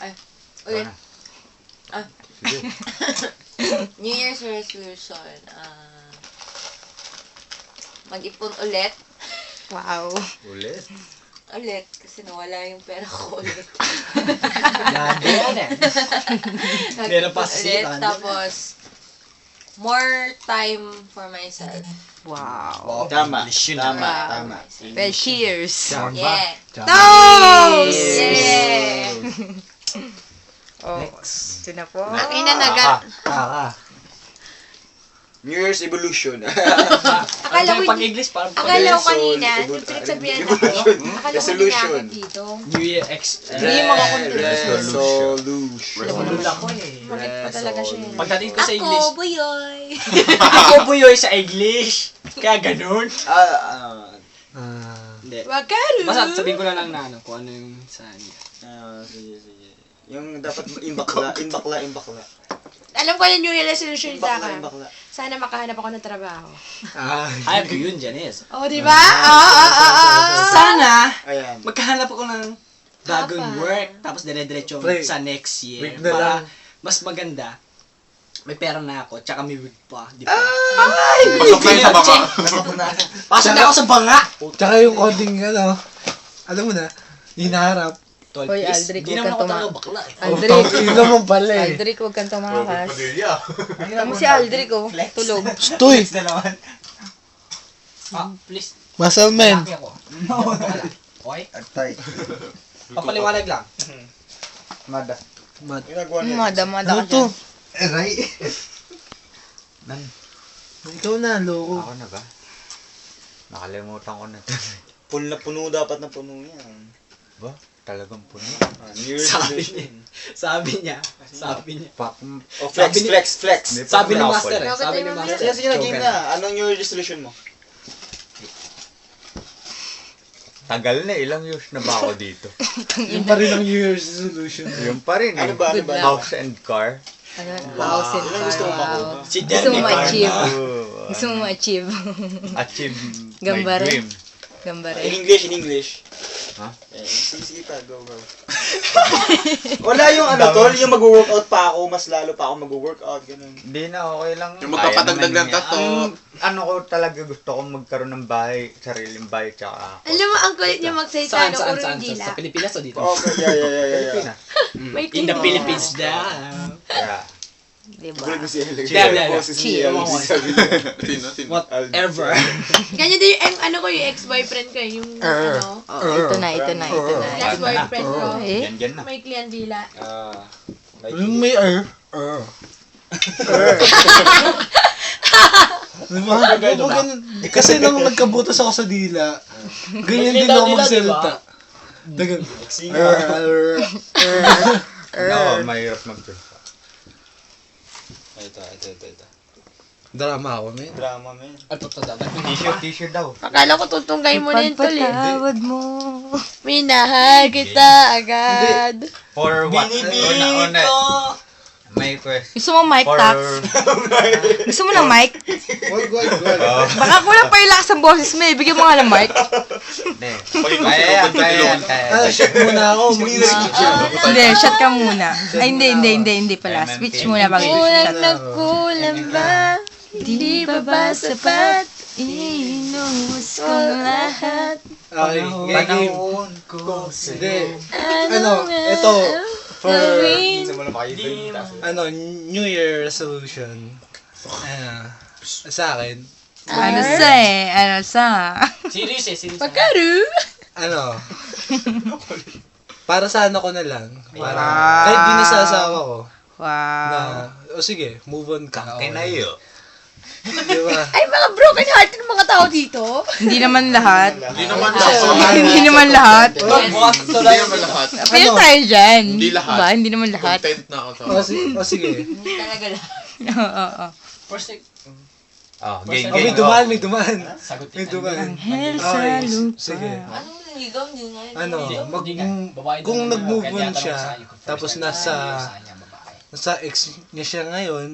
Ay. Ulit. Ah. Sige. New Year's resolution. Mag-ipon ulit. Wow. Ulit. Ulit. Kasi nawala yung pera ko ulit. Lagi yan eh. Meron pa Mag-ipon si ulit. Randall. Tapos, more time for myself. Wow. Tama. English yun, Tama. ah. Tama. Well, cheers. Yeah. Toast! Yeah. Oh, Next. ito na po. Ang ina naga. New Year's evolution. Akala ko pag-English parang Akala ko Resol- kanina, evol- yung pinagsabihan evolution. ako, akala ko Resolution. dinakit dito. New Year X. Dream ako kung Resolution. Nabulol ako eh. Bakit pa talaga siya yun? Pagdating ko sa English. Ako, buyoy. Ako buyoy sa English. Kaya ganun. Hindi. Wakaru. Basta sabihin ko na lang na ano, kung ano yung sa niya. Sige. Yung dapat imbakla. Alam ko yung New Year resolution sa akin. Imbakla. Sana makahanap ako ng trabaho. Ayaw ko yun, Janice. Oh, di ba? Sana, Ayan. magkahanap ako ng bagong Papa. work, tapos dire-diretso Pre, sa next year. wig na Para lang. mas maganda, may pera na ako, tsaka may wig pa. Di ba? Pasok na yun sa banga. Pasok na ako sa banga! Tsaka yung konting alam mo na, hinaharap. Tol, Hoy, please. Aldric, Di huwag naman kang ako talaga bakla eh. Aldric. Yun naman pala eh. Aldric, huwag kang tumakas. Padilla. Tama si Aldric, oh. Tulog. Stoy! Please. Muscle man. Laki ako. Okay? Atay. Papaliwanag lang. Mada. Ginagawa niya. Mada-mada Ano ka to? dyan. Aray. Ikaw na, loko. Ako na ba? Nakalimutan ko na to. Puno dapat na puno yan. Ba? Talagang puno? New Year's Sabi niya. Oh, flex. Sabi ni Master eh. Bakit Sabi tayo ni mamaya? Master. Sige na, game na. Anong New Year's resolution mo? Tagal na, ilang years na ba ako dito? Yung pa rin ang New Year's resolution. Yung pa rin Ano ba? House and car. Ano? House and Ilan gusto mo makuha? Si Gusto mo Jeremy ma-achieve. Oh, Gusto mo ma-achieve. achieve Gambare. my dream. Gambare. In English. Ha? Sige pa, go. Wala yung tol, yung mag-workout pa ako, mas lalo pa ako mag-workout, ganun. Hindi na, okay lang. Yung magpapadagdag ng Kaya naman tato. yan. Ano ko talaga gusto kong magkaroon ng bahay, sariling bahay, tsaka ako. Alam mo, ang kulit niya magsalita Saan? ng Saan? urong Saan? dila. Sa Pilipinas o dito? Okay, yeah. Pilipinas. May In the tingin. Philippines daw. Yeah. Diba? Gulo ko siya. Chill. Sino? Whatever. Ganyan din yung yung ex-boyfriend ko, yung Oh, ito na. last boyfriend ko. Eh? Yan na. May kliyan dila. Yung may Diba? Ako ganun. Kasi nung nagkabutas ako sa dila, ganyan din ako magsalita. Dagan. No, mahirap mag-dress. Ito. Drama ako, man. Drama, man. T-shirt daw. Akala ko tutunggay mo na yun, tol eh. Pagpatawad mo. Minahal kita agad. For what? Binibig Una, ko! may question. Gusto mo mic, Tax? Gusto mo ng mic? Wag. Baka kulang pa yung lakas ng boses mo eh. Bigyan mo nga ng mic. Hindi. Kaya yan. Shot muna ako. Hindi, shot ka muna. Ay, hindi pala. Switch muna bago Kulang shot. na kulang ba? Di ba ba sapat? Inuus ko lahat. Okay, game. Panahon ko Hindi. Ano Ito. For, gawin? New Year resolution. Sa akin. Ano sa? Serious eh. Pagkaru? Para sa ko na lang. Para, Wow. kahit di nasasawa ko. Wow. Sige, move on ka. Kinayo. Diba? Ay, mga broken hearted ng mga tao dito. Hindi naman lahat. Hindi naman lahat. Hindi naman lahat. Hindi naman lahat. Pero tayo dyan. Hindi lahat. Diba? Hindi naman lahat. Content na ako sa... Sige. Hindi talaga lang. Oo. First, Game. May dumaan. sagutin. May dumaan. Anghel sa Okay, lupa. sige. Anong naligaw niyo nga? Kung nag-move on siya, tapos nasa ex niya siya ngayon,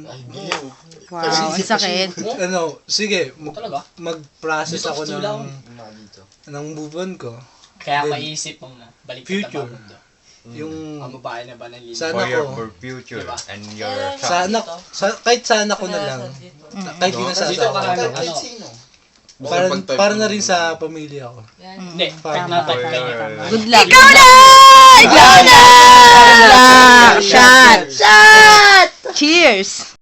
Wow, ang sakit. sige, Talaga? mag-process ako Gusto lang. ng move on ko. Kaya Then, maisip mong na balik future. kita mundo. Yung Ang babae na ba nalilito? sana For your ko, for future Diba? and your sana, kahit sana ko na lang. Kahit di na sa Dito ka asawa ano? ko. Para na rin sa pamilya ko. Hindi. Tama, Dapat for kanya your tama. Good luck. Ikaw na! Ikaw na! Shot! Shot! Cheers!